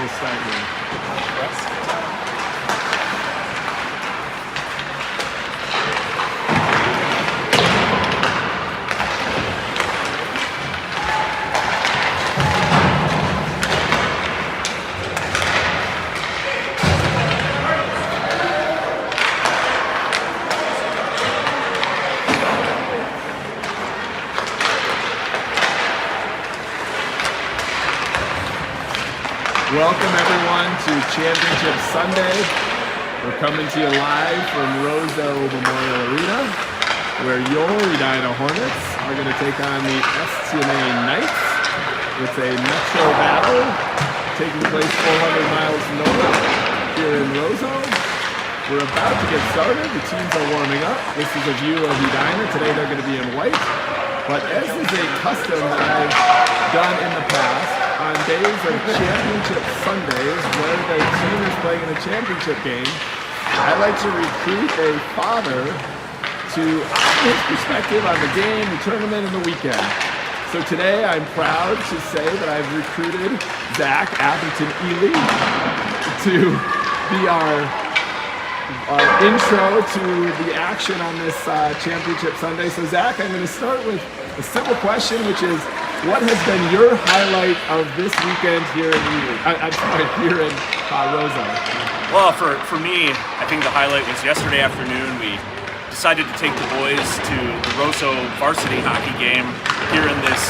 We'll start here. Welcome everyone to Championship Sunday. We're coming to you live from Roseau Memorial Arena, where your Edina Hornets are going to take on the STMA Knights. It's a metro battle taking place 400 miles north here in Roseau. We're about to get started. The teams are warming up. This is a view of Edina. Today they're going to be in white. But as is a custom that I've done in the past, on days of Championship Sundays, where the team is playing in a championship game, I like to recruit a father to offer his perspective on the game, the tournament, and the weekend. So today I'm proud to say that I've recruited Zach Atherton-Ely to be our intro to the action on this Championship Sunday. So Zach, I'm going to start with a simple question, which is, what has been your highlight of this weekend here in Roseau? Well, for me, I think the highlight was yesterday afternoon. We decided to take the boys to the Roseau varsity hockey game here in this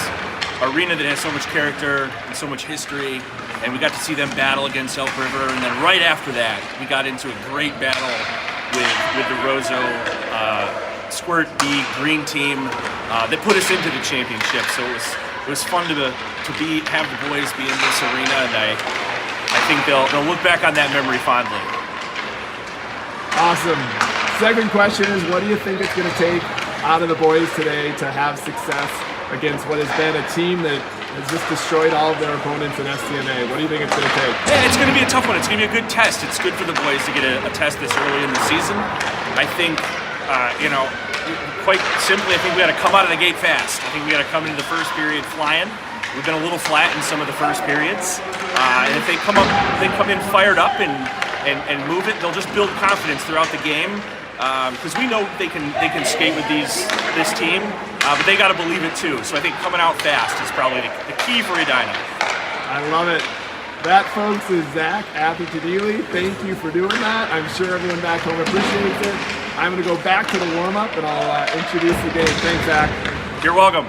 arena that has so much character and so much history, and we got to see them battle against Elk River. And then right after that, we got into a great battle with the Roseau Squirt B green team that put us into the championship. So it was fun to have the boys be in this arena, and I think they'll look back on that memory fondly. Awesome. Second question is, what do you think it's going to take out of the boys today to have success against what has been a team that has just destroyed all of their opponents in STMA? What do you think it's going to take? Yeah, it's going to be a tough one. It's going to be a good test. It's good for the boys to get a test this early in the season. I think, quite simply, I think we got to come out of the gate fast. I think we got to come into the first period flying. We've been a little flat in some of the first periods, and if they come in fired up and move it, they'll just build confidence throughout the game. Because we know they can skate with this team, but they got to believe it too. So I think coming out fast is probably the key for Edina. I love it. That, folks, is Zach Atherton-Ely. Thank you for doing that. I'm sure everyone back home appreciates it. I'm going to go back to the warm-up, and I'll introduce the game. Thanks, Zach. You're welcome.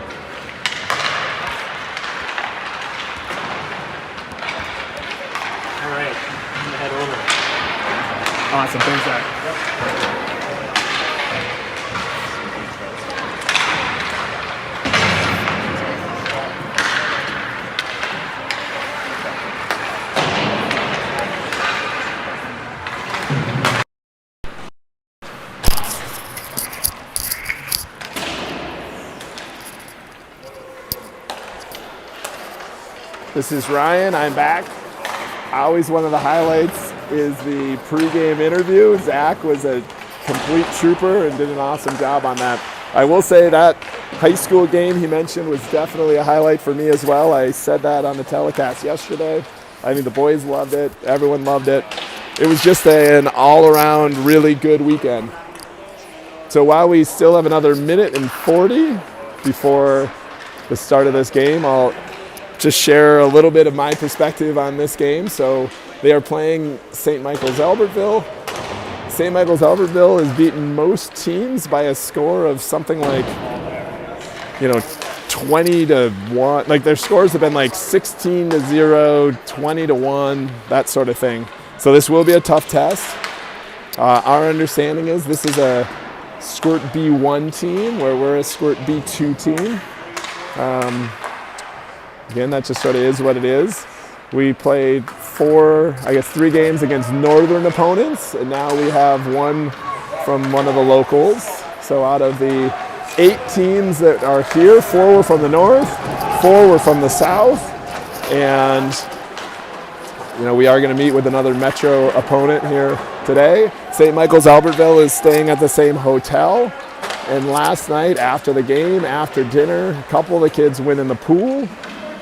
All right, I'm going to head over. Awesome. Thanks, Zach. Yep. This is Ryan. I'm back. Always one of the highlights is the pregame interview. Zach was a complete trooper and did an awesome job on that. I will say that high school game he mentioned was definitely a highlight for me as well. I said that on the telecast yesterday. I mean, the boys loved it. Everyone loved it. It was just an all-around really good weekend. So while we still have another minute and 40 before the start of this game, I'll just share a little bit of my perspective on this game. So they are playing St. Michael's Albertville. St. Michael's Albertville has beaten most teams by a score of something like, 20-1. Like their scores have been like 16-0, 20-1, that sort of thing. So this will be a tough test. Our understanding is this is a Squirt B1 team, where we're a Squirt B2 team. Again, that just sort of is what it is. We played 3 games against northern opponents, and now we have one from one of the locals. So out of the 8 teams that are here, 4 were from the north, 4 were from the south, and we are going to meet with another metro opponent here today. St. Michael's Albertville is staying at the same hotel, and last night after the game, after dinner, a couple of the kids went in the pool,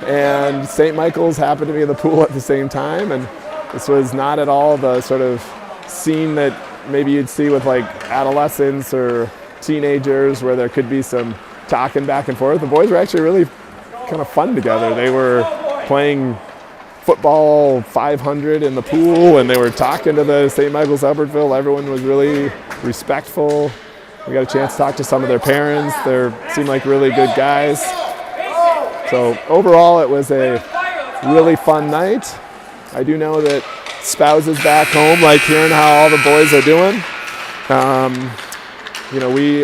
and St. Michael's happened to be in the pool at the same time. And this was not at all the sort of scene that maybe you'd see with like adolescents or teenagers where there could be some talking back and forth. The boys were actually really kind of fun together. They were playing football 500 in the pool, and they were talking to the St. Michael's Albertville. Everyone was really respectful. We got a chance to talk to some of their parents. They seemed like really good guys. So overall, it was a really fun night. I do know that spouses back home like hearing how all the boys are doing.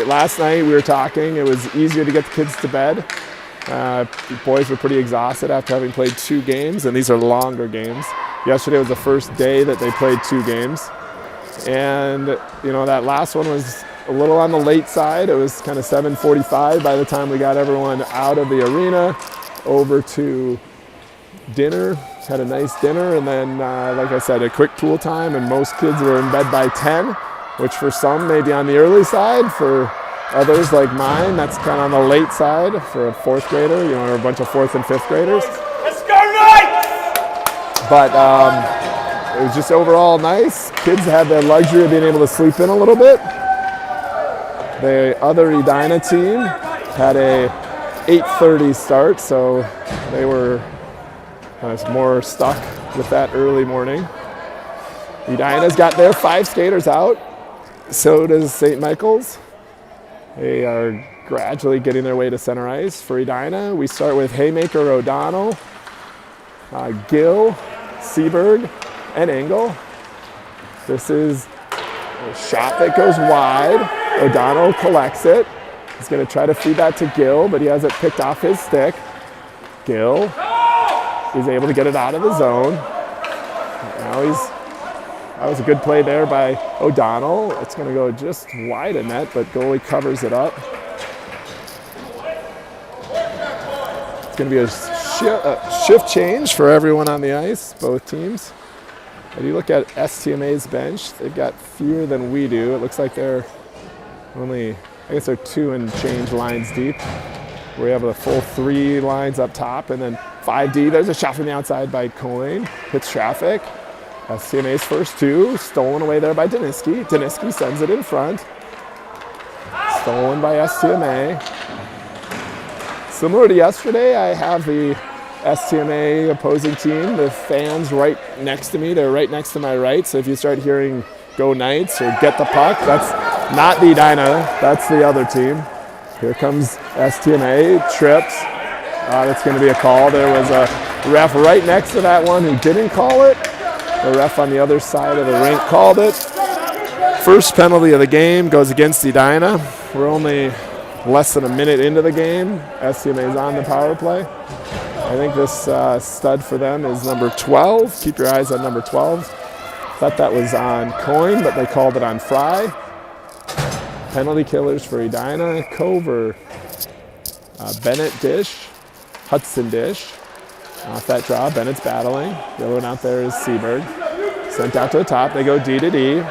Last night we were talking. It was easier to get the kids to bed. The boys were pretty exhausted after having played 2 games, and these are longer games. Yesterday was the first day that they played 2 games. And, that last one was a little on the late side. It was kind of 7:45 by the time we got everyone out of the arena over to dinner. Had a nice dinner, and then, like I said, a quick pool time, and most kids were in bed by 10, which for some may be on the early side. For others like mine, that's kind of on the late side for a 4th grader, or a bunch of 4th and 5th graders. Let's go Knights! But it was just overall nice. Kids had the luxury of being able to sleep in a little bit. The other Edina team had a 8:30 start, so they were kind of more stuck with that early morning. Edina's got their 5 skaters out. So does St. Michael's. They are gradually getting their way to center ice. For Edina, we start with Haymaker O'Donnell, Gill, Seberg, and Engel. This is a shot that goes wide. O'Donnell collects it. He's going to try to feed that to Gill, but he has it picked off his stick. Gill is able to get it out of the zone. Now that was a good play there by O'Donnell. It's going to go just wide of net, but goalie covers it up. It's going to be a shift change for everyone on the ice, both teams. If you look at STMA's bench, they've got fewer than we do. It looks like they're only, I guess they're 2 and change lines deep. We have a full 3 lines up top, and then 5D. There's a shot from the outside by Coyne. Hits traffic. STMA's first 2, stolen away there by Daniski. Daniski sends it in front. Stolen by STMA. Similar to yesterday, I have the STMA opposing team, the fans right next to me. They're right next to my right, so if you start hearing "Go Knights" or "Get the puck," that's not the Edina, that's the other team. Here comes STMA, trips. That's going to be a call. There was a ref right next to that one who didn't call it. The ref on the other side of the rink called it. First penalty of the game goes against Edina. We're only less than a minute into the game. STMA is on the power play. I think this stud for them is number 12. Keep your eyes on number 12. Thought that was on Coyne, but they called it on Fry. Penalty killers for Edina. Cover, Bennett dish, Hudson dish. Off that draw, Bennett's battling. The other one out there is Seberg. Sent out to the top. They go D to D.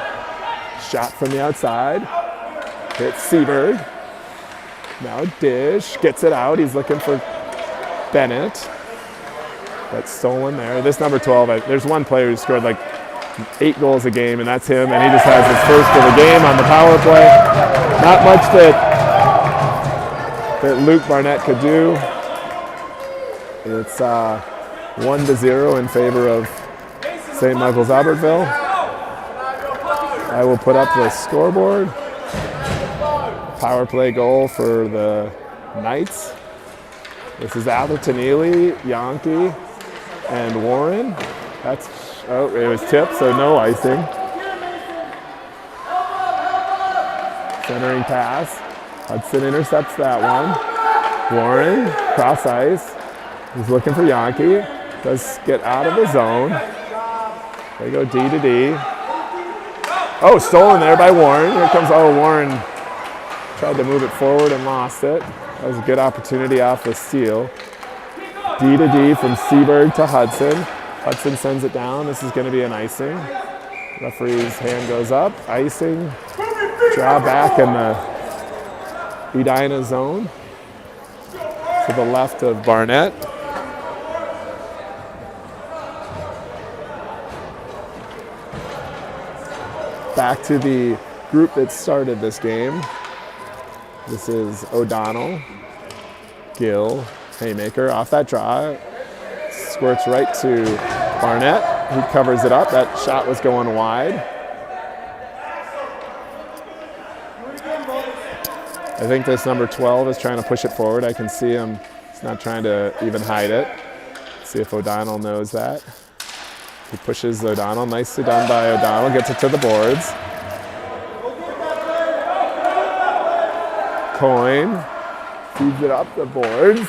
Shot from the outside. Hits Seberg. Now dish. Gets it out. He's looking for Bennett. That's stolen there. This number 12, there's one player who scored like 8 goals a game, and that's him. And he just has his first of the game on the power play. Not much that Luke Barnett could do. It's 1-0 in favor of St. Michael's Albertville. I will put up the scoreboard. Power play goal for the Knights. This is Atherton Ely, Yankee, and Warren. It was tipped, so no icing. Centering pass. Hudson intercepts that one. Warren, cross ice. He's looking for Yankee. Does get out of the zone. They go D to D. Oh, stolen there by Warren. Here comes, Warren tried to move it forward and lost it. That was a good opportunity off the steal. D to D from Seberg to Hudson. Hudson sends it down. This is going to be an icing. Referee's hand goes up. Icing. Draw back in the Edina zone. To the left of Barnett. back to the group that started this game. This is O'Donnell, Gill, Haymaker off that draw. Squirts right to Barnett. He covers it up. That shot was going wide. I think this number 12 is trying to push it forward. I can see him. He's not trying to even hide it. See if O'Donnell knows that. He pushes O'Donnell. Nicely done by O'Donnell. Gets it to the boards. Coyne feeds it up the boards.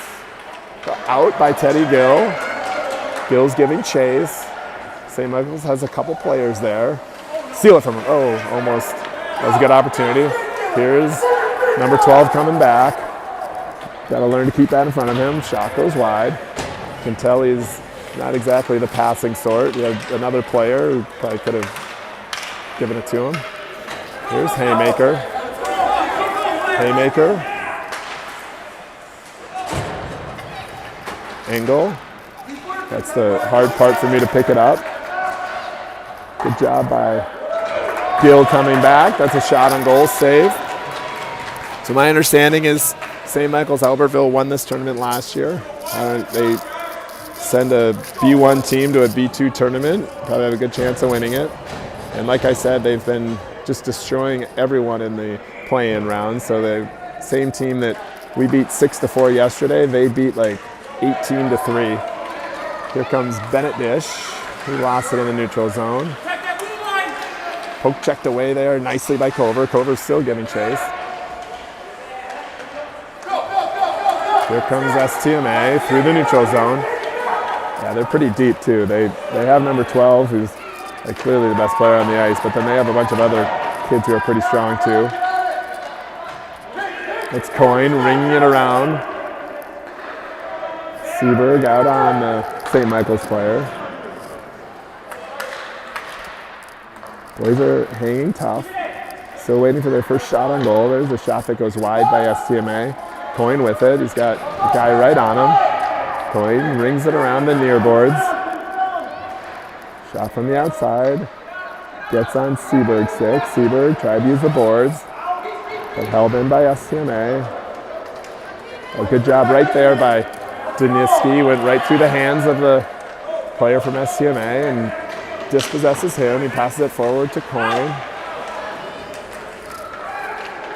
Out by Teddy Gill. Gill's giving chase. St. Michael's has a couple players there. Steal it from him. Oh, almost. That was a good opportunity. Here's number 12 coming back. Got to learn to keep that in front of him. Shot goes wide. Can tell he's not exactly the passing sort. We have another player who probably could have given it to him. Here's Haymaker. Haymaker. Engel. That's the hard part for me to pick it up. Good job by Gill coming back. That's a shot on goal, save. So my understanding is St. Michael's Albertville won this tournament last year. They send a B1 team to a B2 tournament. Probably have a good chance of winning it. And like I said, they've been just destroying everyone in the play-in round. So the same team that we beat 6-4 yesterday, they beat like 18-3. Here comes Bennett Dish. He lost it in the neutral zone. Poke checked away there nicely by Culver. Culver's still giving chase. Here comes STMA through the neutral zone. Yeah, they're pretty deep too. They have number 12, who's like clearly the best player on the ice, but then they have a bunch of other kids who are pretty strong too. It's Coyne ringing it around. Seberg out on the St. Michael's player. Boys are hanging tough. Still waiting for their first shot on goal. There's a shot that goes wide by STMA. Coyne with it. He's got a guy right on him. Coyne rings it around the near boards. Shot from the outside. Gets on Seberg's stick. Seberg tried to use the boards, but held in by STMA. A good job right there by Daniski. Went right through the hands of the player from STMA and dispossesses him. He passes it forward to Coyne.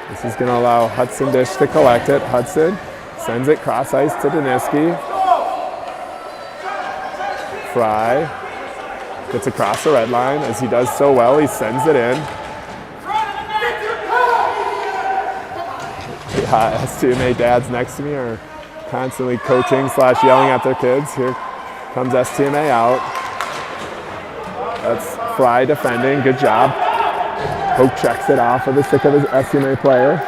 This is going to allow Hudson Dish to collect it. Hudson sends it cross ice to Daniski. Fry gets across the red line. As he does so well, he sends it in. Yeah, STMA dads next to me are constantly coaching / yelling at their kids. Here comes STMA out. That's Fry defending. Good job. Poke checks it off of the stick of his STMA player.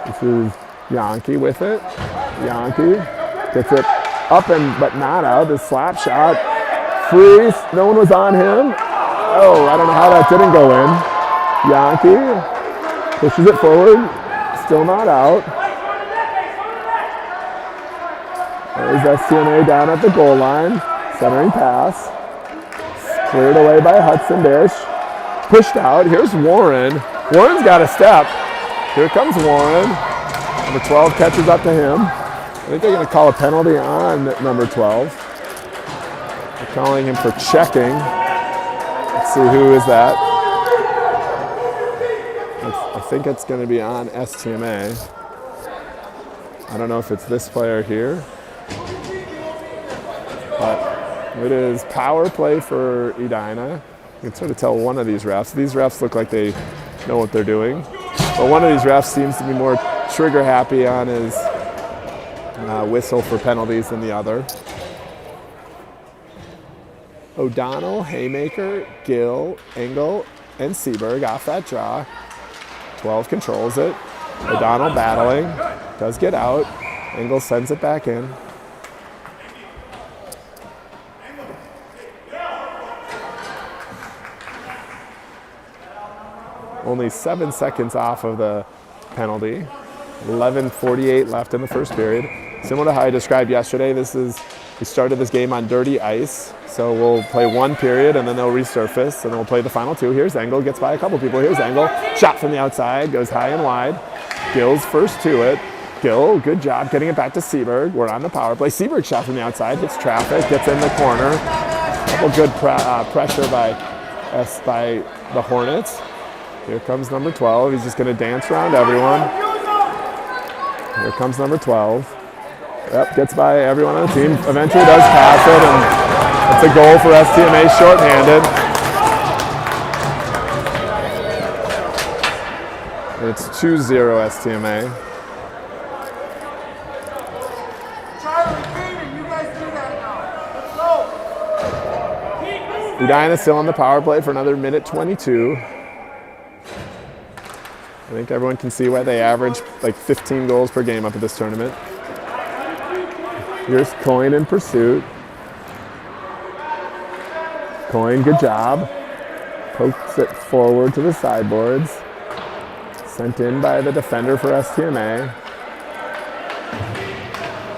This is Yankee with it. Yankee gets it up and but not out. The slap shot. Freeze. No one was on him. Oh, I don't know how that didn't go in. Yankee pushes it forward. Still not out. There's STMA down at the goal line. Centering pass. Cleared away by Hudson Dish. Pushed out. Here's Warren. Warren's got a step. Here comes Warren. Number 12 catches up to him. I think they're going to call a penalty on number 12. They're calling him for checking. Let's see, who is that? I think it's going to be on STMA. I don't know if it's this player here. But it is power play for Edina. You can sort of tell one of these refs. These refs look like they know what they're doing. But one of these refs seems to be more trigger happy on his whistle for penalties than the other. O'Donnell, Haymaker, Gill, Engel, and Seberg off that draw. 12 controls it. O'Donnell battling. Does get out. Engel sends it back in. Only 7 seconds off of the penalty. 11:48 left in the first period. Similar to how I described yesterday, we started this game on dirty ice, So we'll play one period and then they'll resurface and then we'll play the final two. Here's Engel, gets by a couple people. Here's Engel, shot from the outside, goes high and wide. Gill's first to it. Gill, good job getting it back to Seaberg. We're on the power play. Seaberg shot from the outside, hits traffic, gets in the corner. Couple good pressure by the Hornets. Here comes number 12. He's just going to dance around everyone. Here comes number 12. Yep, gets by everyone on the team. Eventually does pass it, and it's a goal for STMA shorthanded. It's 2-0 STMA. Edina still on the power play for another minute 22. I think everyone can see why they average like 15 goals per game up at this tournament. Here's Coyne in pursuit. Coyne, good job. Pokes it forward to the sideboards. Sent in by the defender for STMA.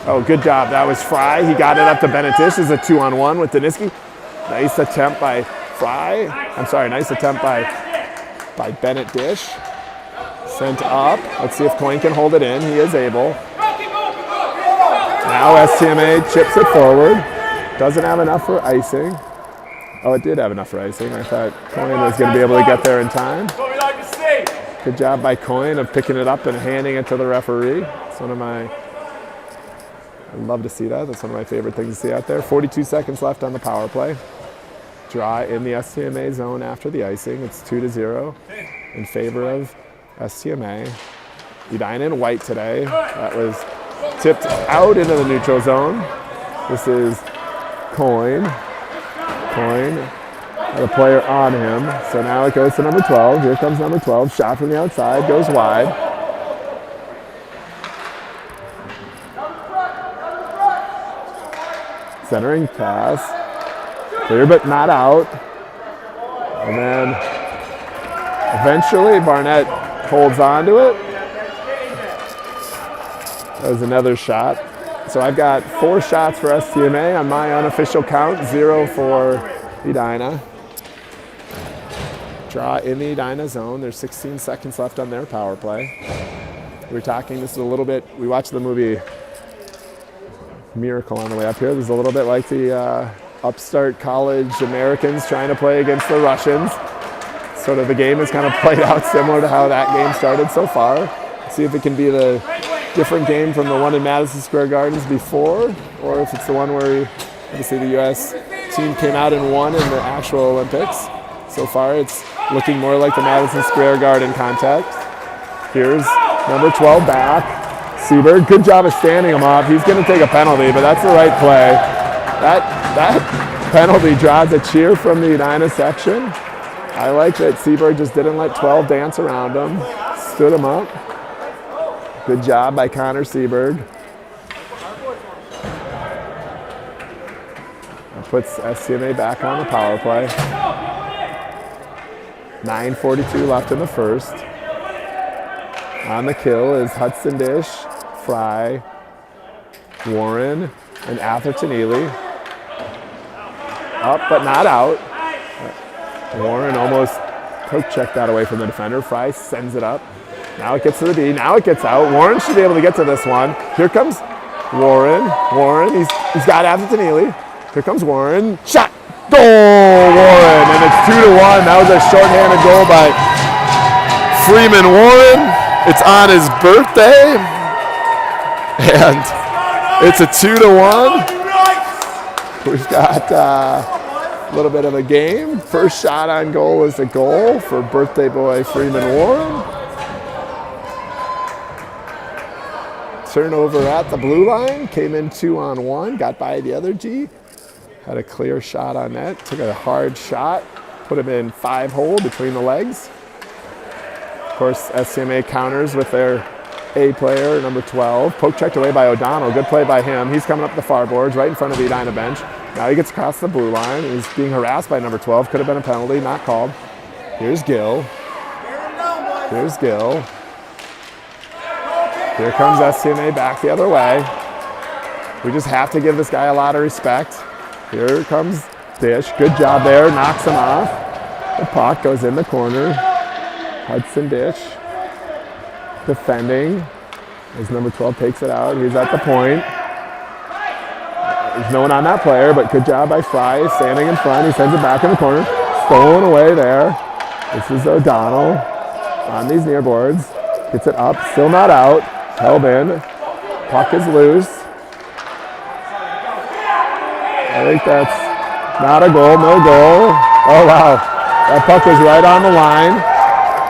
Oh, good job. That was Fry. He got it up to Benetish. It's a 2-on-1 with Daniski. Nice attempt by Fry. I'm sorry, nice attempt by Bennett Dish. Sent up. Let's see if Coyne can hold it in. He is able. Now STMA chips it forward. Doesn't have enough for icing. Oh, it did have enough for icing. I thought Coyne was going to be able to get there in time. Good job by Coyne of picking it up and handing it to the referee. It's one of my, I love to see that. That's one of my favorite things to see out there. 42 seconds left on the power play. Draw in the STMA zone after the icing. It's 2-0 in favor of STMA. Edina in white today. That was tipped out into the neutral zone. This is Coyne. Coyne had a player on him. So now it goes to number 12. Here comes number 12. Shot from the outside. Goes wide. Centering pass. Clear but not out. And then eventually Barnett holds on to it. That was another shot. So I've got 4 shots for STMA on my unofficial count, 0 for Edina. Draw in the Edina zone. There's 16 seconds left on their power play. We were talking, this is a little bit, we watched the movie Miracle on the way up here. This is a little bit like the upstart college Americans trying to play against the Russians. Sort of the game has kind of played out similar to how that game started so far. See if it can be the different game from the one in Madison Square Gardens before, or if it's the one where obviously the U.S. team came out and won in the actual Olympics. So far it's looking more like the Madison Square Garden context. Here's number 12 back. Seaberg, good job of standing him off. He's going to take a penalty, but that's the right play. That penalty draws a cheer from the Edina section. I like that Seaberg just didn't let 12 dance around him. Stood him up. Good job by Connor Seaberg. That puts STMA back on the power play. 9:42 left in the first. On the kill is Hudson Dish, Fry, Warren, and Atherton Ely. Up but not out. Warren almost poke checked that away from the defender. Fry sends it up. Now it gets to the D. Now it gets out. Warren should be able to get to this one. Here comes Warren. Warren, he's got Atherton Ely. Here comes Warren. Shot! Goal, Warren! And it's 2-1. That was a shorthanded goal by Freeman Warren. It's on his birthday. And it's a 2-1. We've got a little bit of a game. First shot on goal was a goal for birthday boy Freeman Warren. Turnover at the blue line. Came in 2-on-1. Got by the other G. Had a clear shot on net. Took a hard shot. Put him in 5-hole between the legs. Of course, STMA counters with their A player, number 12. Poke checked away by O'Donnell. Good play by him. He's coming up the far boards right in front of the Edina bench. Now he gets across the blue line. He's being harassed by number 12. Could have been a penalty, not called. Here's Gill. Here's Gill. Here comes STMA back the other way. We just have to give this guy a lot of respect. Here comes Dish, good job there, knocks him off. The puck goes in the corner. Hudson Dish defending as number 12 takes it out. He's at the point. There's no one on that player, but good job by Fry, standing in front. He sends it back in the corner. Stolen away there. This is O'Donnell on these near boards. Gets it up, still not out. Held in. Puck is loose. I think that's not a goal, no goal. Oh wow, that puck was right on the line.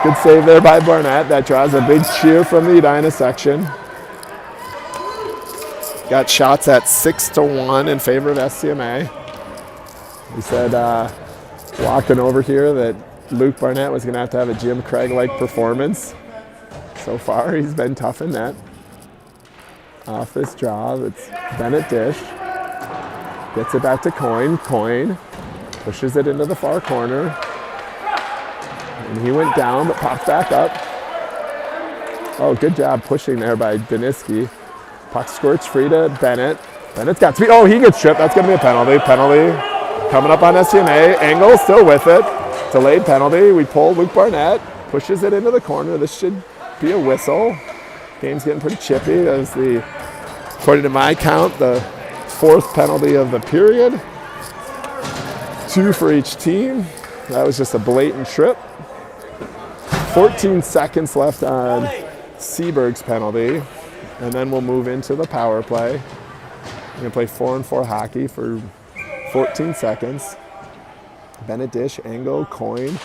Good save there by Barnett. That draws a big cheer from the Edina section. Got shots at 6-1 in favor of STMA. We said walking over here that Luke Barnett was going to have a Jim Craig-like performance. So far, he's been tough in net. Off this draw, it's Bennett Dish. Gets it back to Coyne. Coyne pushes it into the far corner. And he went down, but popped back up. Oh, good job pushing there by Daniski. Puck squirts free to Bennett. Bennett's got speed. Oh, he gets tripped. That's going to be a penalty. Penalty coming up on STMA. Angle still with it. Delayed penalty. We pull Luke Barnett. Pushes it into the corner. This should be a whistle. Game's getting pretty chippy. That was according to my count, the 4th penalty of the period. 2 for each team. That was just a blatant trip. 14 seconds left on Seaberg's penalty. And then we'll move into the power play. We're going to play 4-on-4 hockey for 14 seconds. Bennett Dish, Angle, Coyne,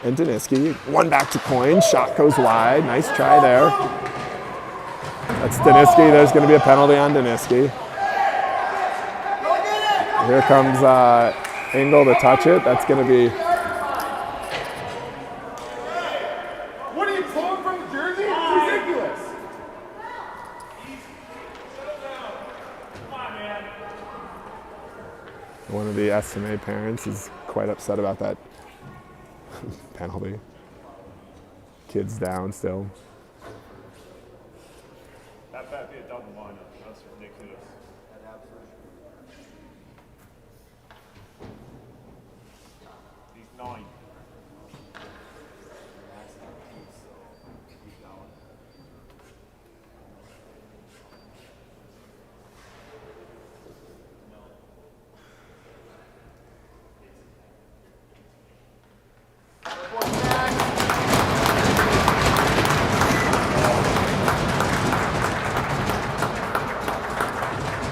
and Daniski. One back to Coyne. Shot goes wide. Nice try there. That's Daniski. There's going to be a penalty on Daniski. Here comes Angle to touch it. That's going to be... What are you pulling from the jersey? It's ridiculous. One of the STMA parents is quite upset about that penalty. Kid's down still. That might be a double lineup. That's ridiculous. He's 9.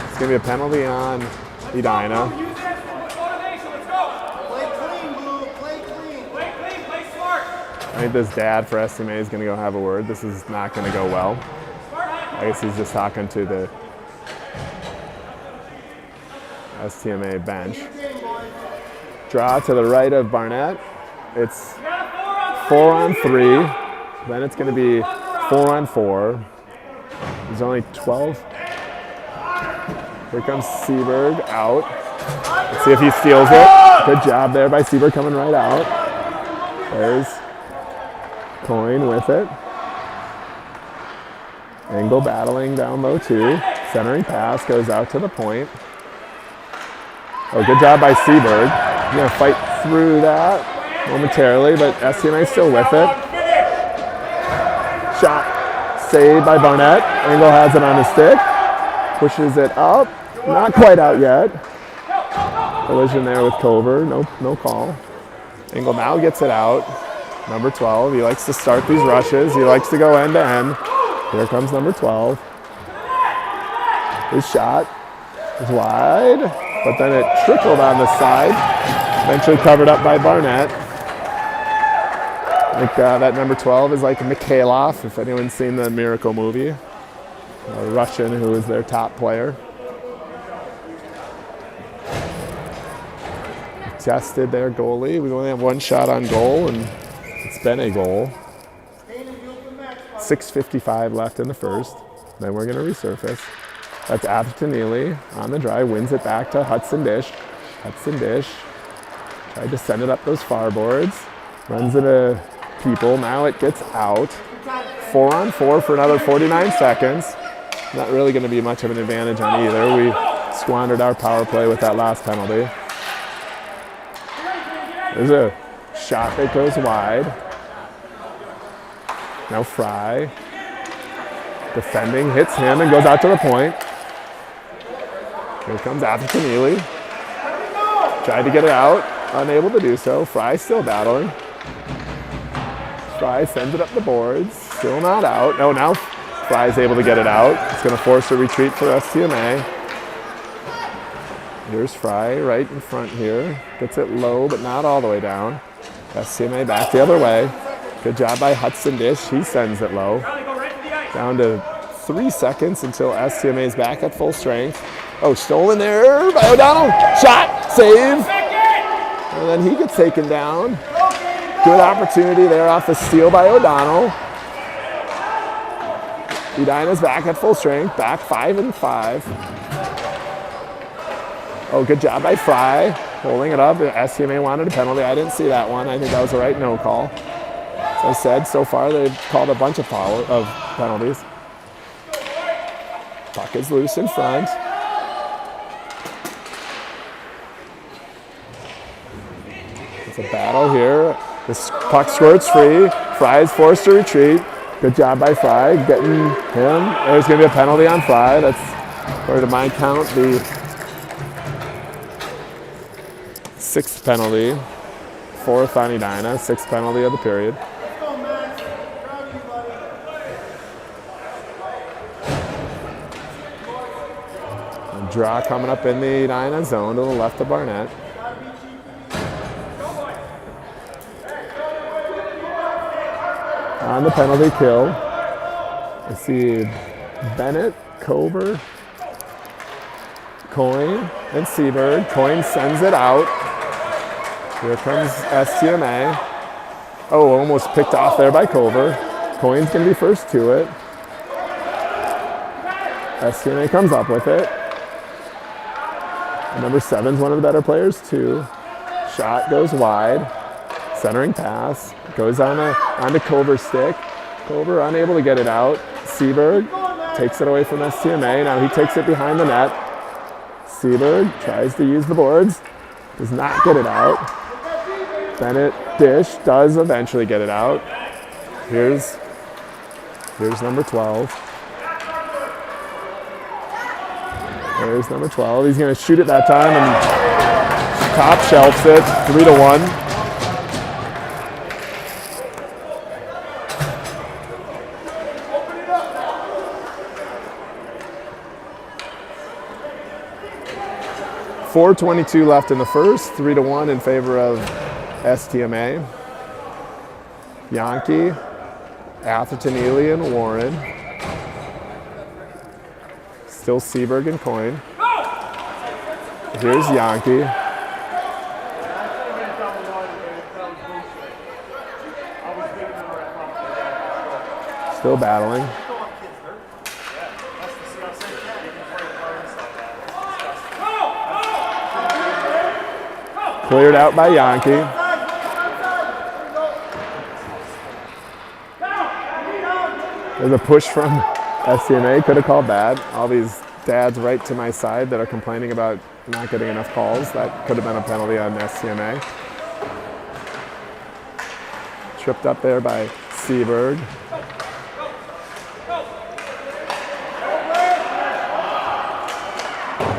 It's going to be a penalty on Edina. Play clean, Blue. Play clean. Play clean. Play smart. I think this dad for STMA is going to go have a word. This is not going to go well. I guess he's just talking to the STMA bench. Draw to the right of Barnett. It's 4-on-3. Then it's going to be 4-on-4. There's only 12. Here comes Seaberg out. Let's see if he steals it. Good job there by Seaberg coming right out. There's Coyne with it. Angle battling down low too. Centering pass goes out to the point. Oh, good job by Seaberg. He's going to fight through that momentarily, but STMA still with it. Shot saved by Barnett. Angle has it on his stick. Pushes it up. Not quite out yet. Collision there with Cover. No call. Angle now gets it out. Number 12. He likes to start these rushes. He likes to go end to end. Here comes number 12. His shot is wide, but then it trickled on the side. Eventually covered up by Barnett. I think that number 12 is like Mikhailov, if anyone's seen the Miracle movie. A Russian who is their top player. Tested their goalie. We only have one shot on goal, and it's been a goal. 6:55 left in the first. Then we're going to resurface. That's Atherton Neely on the drive, wins it back to Hudson Dish. Hudson Dish tried to send it up those far boards. Runs into people. Now it gets out. 4-on-4 for another 49 seconds. Not really going to be much of an advantage on either. We squandered our power play with that last penalty. There's a shot that goes wide. Now Fry. Defending, hits him and goes out to the point. Here comes Atherton Ely. Tried to get it out, unable to do so. Fry still battling. Fry sends it up the boards, still not out. No, now Fry's able to get it out. It's going to force a retreat for STMA. Here's Fry right in front here. Gets it low, but not all the way down. STMA back the other way. Good job by Hudson Dish. He sends it low. Down to 3 seconds until STMA is back at full strength. Oh, stolen there by O'Donnell. Shot, save. And then he gets taken down. Good opportunity there off the steal by O'Donnell. Edina's back at full strength, back 5 and 5. Oh, good job by Fry, holding it up. The STMA wanted a penalty. I didn't see that one. I think that was the right no call. As I said, so far they've called a bunch of penalties. Puck is loose in front. It's a battle here. This puck squirts free. Fry is forced to retreat. Good job by Fry getting him. There's going to be a penalty on Fry. That's, according to my count, the 6th penalty. 4th on Edina. 6th penalty of the period. And draw coming up in the Edina zone to the left of Barnett. On the penalty kill, I see Bennett, Cover, Coyne, and Seberg. Coyne sends it out. Here comes STMA. Oh, almost picked off there by Cover. Coyne's going to be first to it. STMA comes up with it. And number 7's one of the better players too. Shot goes wide. Centering pass, goes onto Cover's stick. Cover unable to get it out. Seberg takes it away from STMA. Now he takes it behind the net. Seberg tries to use the boards, does not get it out. Bennett Dish does eventually get it out. Here's number 12. There's number 12. He's going to shoot it that time and top shelves it 3-1. 4:22 left in the first, 3-1 in favor of STMA. Yankee, Atherton, Ely, and Warren. Still Seberg and Coyne. Here's Yankee. Still battling. Cleared out by Yankee. There's a push from STMA. Could have called that. All these dads right to my side that are complaining about not getting enough calls. That could have been a penalty on STMA. Tripped up there by Seberg.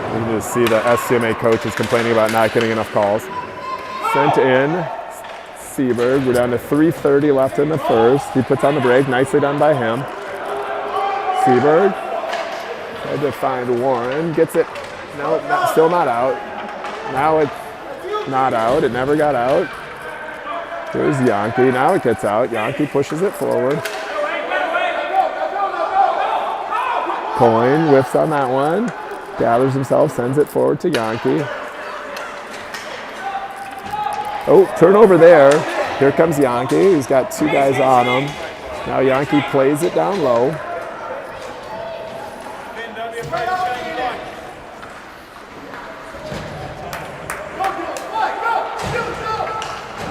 You can just see the STMA coach is complaining about not getting enough calls. Sent in, Seberg. We're down to 3:30 left in the first. He puts on the break, nicely done by him. Seberg, tried to find Warren, gets it, no, still not out. Now it's not out, it never got out. Here's Yankee, now it gets out. Yankee pushes it forward. Coyne whiffs on that one, gathers himself, sends it forward to Yankee. Oh, turnover there. Here comes Yankee. He's got 2 guys on him. Now Yankee plays it down low.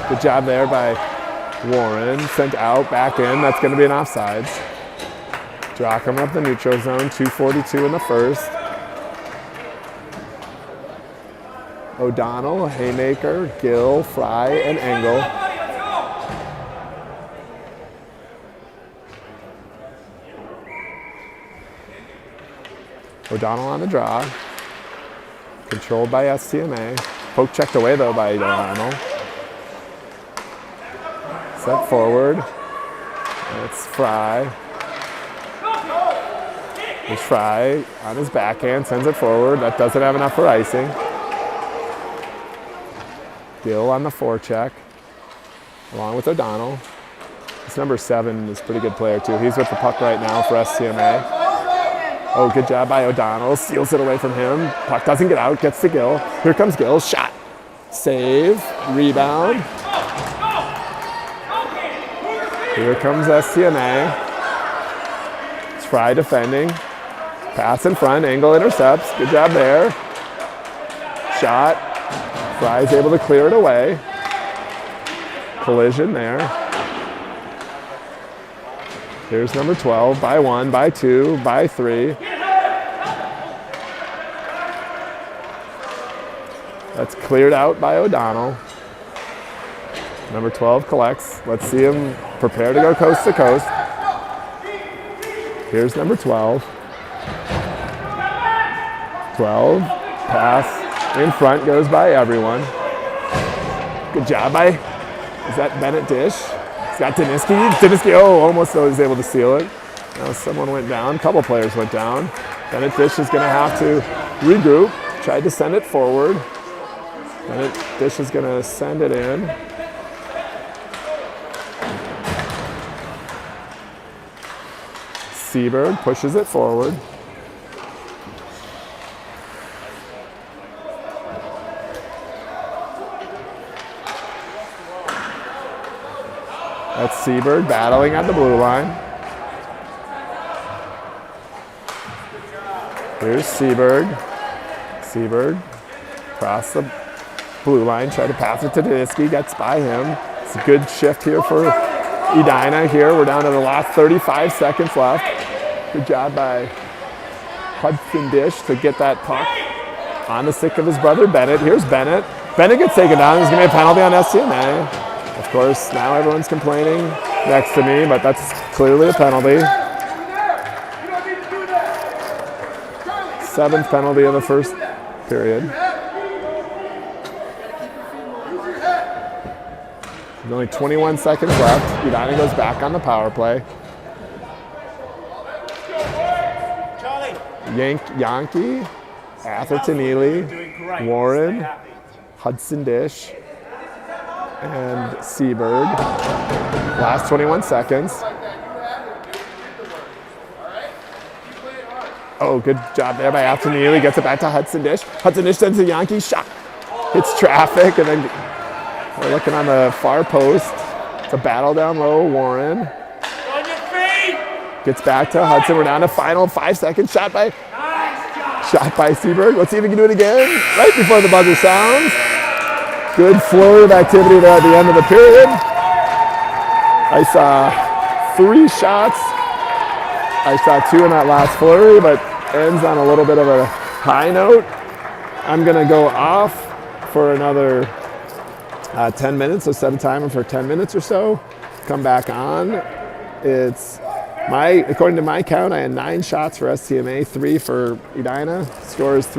Good job there by Warren. Sent out, back in. That's going to be an offsides. Draw coming up the neutral zone. 2:42 in the first. O'Donnell, Haymaker, Gill, Fry, and Engel. O'Donnell on the draw. Controlled by STMA. Poke checked away though by O'Donnell. Set forward. It's Fry. There's Fry on his backhand, sends it forward. That doesn't have enough for icing. Gill on the forecheck, along with O'Donnell. This number 7 is a pretty good player too. He's with the puck right now for STMA. Oh, good job by O'Donnell. Seals it away from him. Puck doesn't get out, gets to Gill. Here comes Gill, shot. Save, rebound. Here comes STMA. It's Fry defending. Pass in front, Engel intercepts. Good job there. Shot. Fry's able to clear it away. Collision there. Here's number 12, by 1, by 2, by 3. That's cleared out by O'Donnell. Number 12 collects. Let's see him prepare to go coast to coast. Here's number 12. 12, pass in front, goes by everyone. Good job by, is that Bennett Dish? He's got Daniski. Daniski, oh, almost was able to seal it. Now someone went down, a couple players went down. Bennett Dish is gonna have to regroup. Tried to send it forward. Bennett Dish is gonna send it in. Seberg pushes it forward. That's Seberg battling at the blue line. Here's Seberg. Seberg across the blue line, try to pass it to Daniski, gets by him. It's a good shift here for Edina here. We're down to the last 35 seconds left. Good job by Hudson Dish to get that puck on the stick of his brother Bennett. Here's Bennett. Bennett gets taken down. There's going to be a penalty on STMA. Of course, now everyone's complaining next to me, but that's clearly a penalty. 7th penalty of the first period. There's only 21 seconds left. Edina goes back on the power play. Yankee, Atherton Ely, Warren, Hudson Dish, and Seberg. Last 21 seconds. Oh, good job there by Atherton Ely. Gets it back to Hudson Dish. Hudson Dish sends a Yankee shot. Hits traffic, and then we're looking on the far post. It's a battle down low. Warren gets back to Hudson. We're down to final 5 seconds. Shot by Seberg. Let's see if we can do it again. Right before the buzzer sounds. Good flurry of activity there at the end of the period. I saw 3 shots. I saw 2 in that last flurry, but ends on a little bit of a high note. I'm going to go off for another 10 minutes, so set a timer for 10 minutes or so. Come back on. According to my count, I had 9 shots for STMA, 3 for Edina. Score is 3.